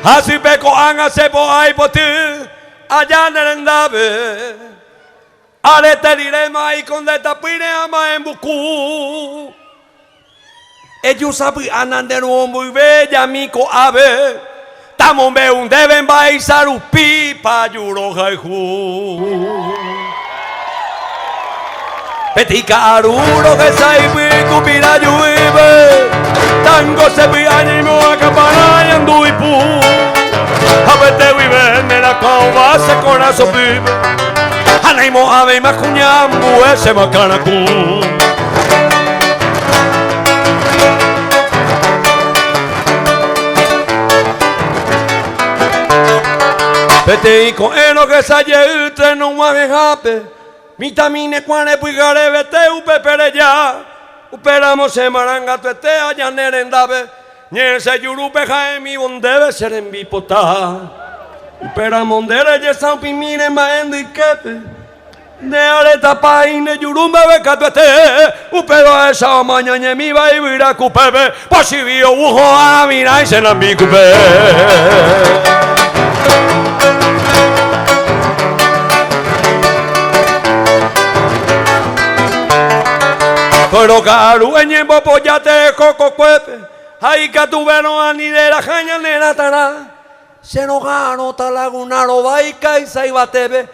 Así peco anga se po ay poti allá nerendabe. Ale te diré mai con de tapine ama en buku. Ellos saben anandero muy bella mi ko ave. Tamon be un deben baisar upi pa yuro jaihu. Petica aruro que saibi kupira yuibe. Tango se vi animo a campana en duipu. Habete vive nena kauba se corazón vive. Anaimo ave makunyambu ese makanaku. Vete y con eno que saye el tren no me jape. Mitamine cuane pigare vete upe pere ya. Uperamos se maranga tuete allá nerendabe. Nye se yurupe jaemi bondebe ser en bipota. Uperamos dere ye saupi mire maendo y kepe. De areta paine yurumbe beca tuete. Upero esa mañana mi va y vira cupebe. Posibio ujo a mirar y se la mi cupe. Pero caru en yembo pollate coco cuepe. Ay que tuvieron a ni de la jaña nena tará. Se no gano talagunaro baica y saibatebe.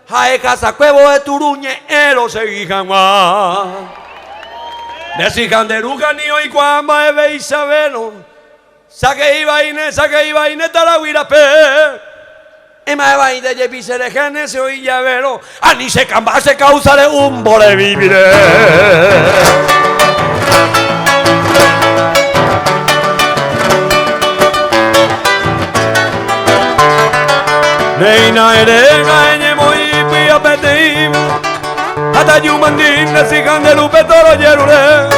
Ay casa cuevo de turuñe ero seguí jamás. De si canderuca ni hoy cuamba ebe Isabelo. Saque iba ine talaguirape. Y me va y de llevi se de genese hoy llavero. Ani se camba se causa de un bole vivire. Neina erenga enye moi pia petim. Hata yumandin si candelupe toro yerure.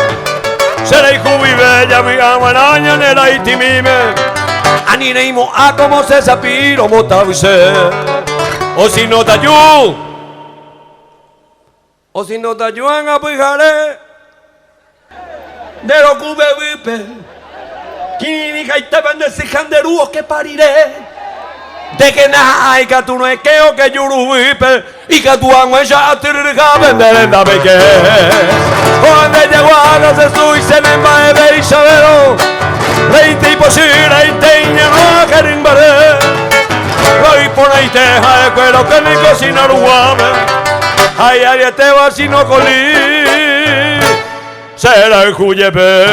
Serei jubive ya mi amaraña nera itimime. Ani neimo a como se sapiro motavise. O si no tayu. O si no tayuan a pijare. De lo cube vipe. Kini kaitaban de si canderuo que pariré. De que na hay que tú no es que o que yuru vipe. Y que tu amo ya tirga vender la belle. Cuando llegó a la sesu y se me va de Isabelo. Reite y posible y teña no querimbare. Hoy por ahí te jale cuero que ni cocinar guame. Ay ay te va si no colí. Será el juyepe.